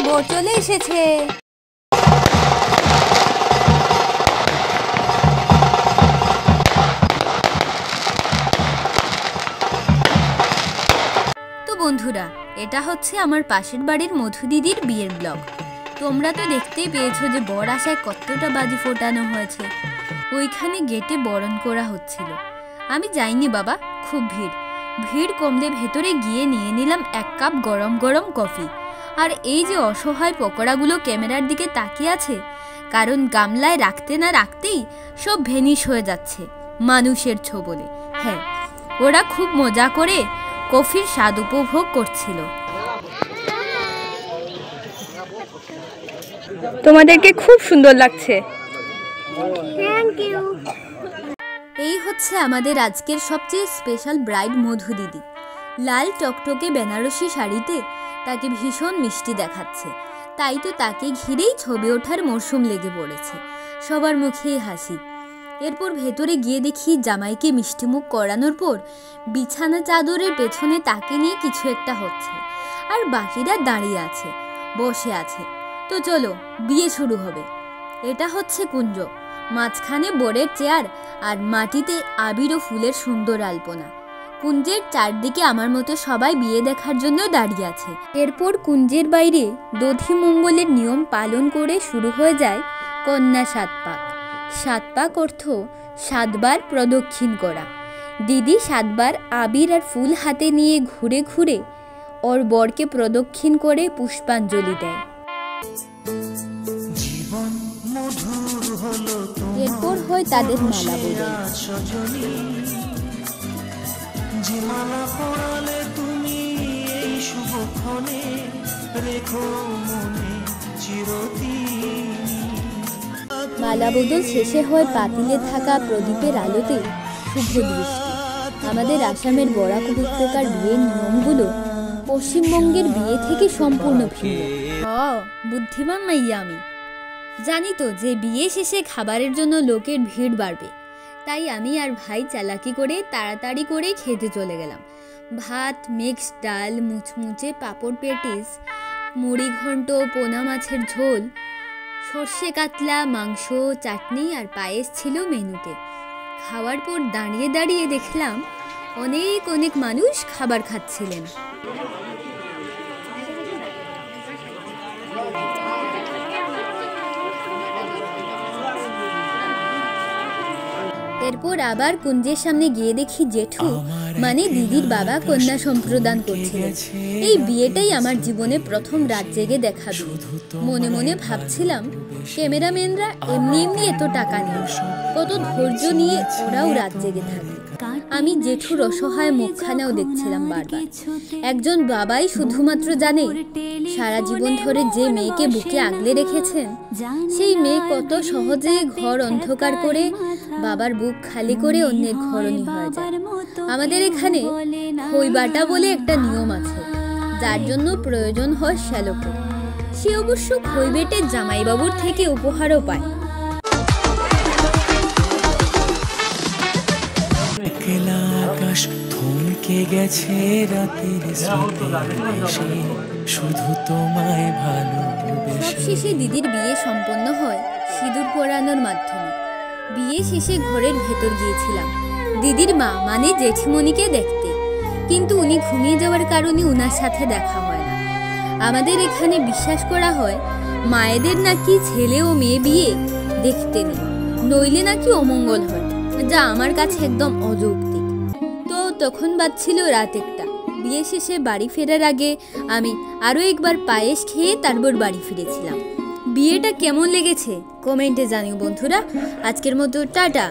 বর চলে এসেছে। তো বন্ধুরা, এটা হচ্ছে আমার পাশের বাড়ির মধু দিদির বিয়ের ব্লগ। তোমরা তো দেখতেই পেয়েছো যে বর আসায় কতটা বাজি ফোটানো হয়েছে। ওইখানে গেটে বরণ করা হচ্ছিল। আমি যাইনি বাবা, খুব ভিড় কমলে ভেতরে গিয়ে নিয়ে নিলাম 1 কাপ গরম গরম কফি। আর এই যে অসহায় পকোড়াগুলো ক্যামেরার দিকে তাকিয়ে আছে, কারণ গামলায় রাখতে না রাখতেই সব ভেনিশ হয়ে যাচ্ছে মানুষের ছোবলে। হ্যাঁ, ওরা খুব মজা করে কফির স্বাদ উপভোগ করছিল। তোমাদেরকে খুব সুন্দর লাগছে। Thank you. এই হচ্ছে আমাদের আজকের সবচেয়ে স্পেশাল ব্রাইড মধু দিদি। লাল টকটকে বেনারসি শাড়িতে তাকে ভীষণ মিষ্টি দেখাচ্ছে। তাই তো তাকে ঘিরেই ছবি ওঠার মরশুম লেগে পড়েছে, সবার মুখেই হাসি। এরপর ভেতরে গিয়ে দেখি জামাইকে মিষ্টিমুখ করানোর পর বিছানা চাদরের পেছনে তাকে নিয়ে কিছু একটা হচ্ছে, আর বাকিরা দাঁড়িয়ে আছে, বসে আছে। তো চলো, বিয়ে শুরু হবে। এটা হচ্ছে কুঞ্জ, মাঝখানে বরের চেয়ার, আর মাটিতে আবির ও ফুলের সুন্দর আলপনা। কুঞ্জের চারদিকে আমার মতো সবাই বিয়ে দেখার জন্য দাঁড়িয়ে আছে। এরপর কুঞ্জের বাইরে দধিমঙ্গলের নিয়ম পালন করে শুরু হয়ে যায় কন্যা 7 পাক। 7 পাক অর্থ 7 বার প্রদক্ষিণ করা। দিদি 7 বার আবির আর ফুল হাতে নিয়ে ঘুরে ঘুরে ওর বরকে প্রদক্ষিণ করে পুষ্পাঞ্জলি দেয়। এরপর হয় তাদের মালা বদল। মালা বদল শেষে হয় পাতিলে থাকা প্রদীপের আলোতে শুভ দৃষ্টি। আমাদের আসামের বরাক উপত্যকার বিয়ের নিয়মগুলো পশ্চিমবঙ্গের বিয়ে থেকে সম্পূর্ণ ভিন্ন। বুদ্ধিমান মাইয়া আমি। জানি তো যে বিয়ে শেষে খাবারের জন্য লোকের ভিড় বাড়বে, তাই আমি আর ভাই চালাকি করে তাড়াতাড়ি করে খেতে চলে গেলাম। ভাত, মিক্সড ডাল, মুচমুচে পাঁপড় পেটিস, মুড়ি ঘন্ট, পোনা মাছের ঝোল, সর্ষে কাতলা, মাংস, চাটনি আর পায়েস ছিল মেনুতে। খাওয়ার পর দাঁড়িয়ে দাঁড়িয়ে দেখলাম অনেক অনেক মানুষ খাবার খাচ্ছিলেন। এরপর আবার কুঞ্জের সামনে গিয়ে দেখি জেঠু মানে দিদির বাবা কন্যা সম্প্রদান করছিলেন। এই বিয়েটাই আমার জীবনে প্রথম রাত জেগে দেখা বিয়ে। মনে মনে ভাবছিলাম, ক্যামেরাম্যানরা এমনি এমনি এত টাকা নেয়, কত ধৈর্য নিয়ে ওরাও রাত জেগে থাকে। আমি জেঠুর অসহায় মুখখানাও দেখছিলাম বারবার। একজন বাবাই শুধুমাত্র জানে সারা জীবন ধরে যে মেয়েকে বুকে আগলে রেখেছেন, সেই মেয়ে কত সহজে ঘর অন্ধকার করে বাবার বুক খালি করে অন্যের ঘরণী হয়ে যায়। আমাদের এখানে খইবাটা বলে একটা নিয়ম আছে, যার জন্য প্রয়োজন হয় শ্যালকের। সে অবশ্য খই বেটে জামাইবাবুর থেকে উপহারও পায়। আকাশ থমকে গেছে রাতের স্মৃতি, শুধু তোমায় ভালোবেসে। সবশেষে দিদির বিয়ে সম্পন্ন হয় সিঁদুর পরানোর মাধ্যমে। বিয়ে শেষে ঘরের ভেতর গিয়েছিলাম দিদির মা মানে জেঠিমণিকে দেখতে, কিন্তু উনি ঘুমিয়ে যাওয়ার কারণে উনার সাথে দেখা হয় না। আমাদের এখানে বিশ্বাস করা হয় মায়েদের নাকি ছেলে ও মেয়ে বিয়ে দেখতে নেই, নইলে নাকি অমঙ্গল হয়, যা আমার কাছে একদম অযৌক্তিক। তো তখন বাজছিল রাত 1টা। বিয়ে শেষে বাড়ি ফেরার আগে আমি আরও একবার পায়েস খেয়ে তারপর বাড়ি ফিরেছিলাম। বিয়েটা কেমন লেগেছে কমেন্টে জানিও বন্ধুরা। আজকের মতো টাটা।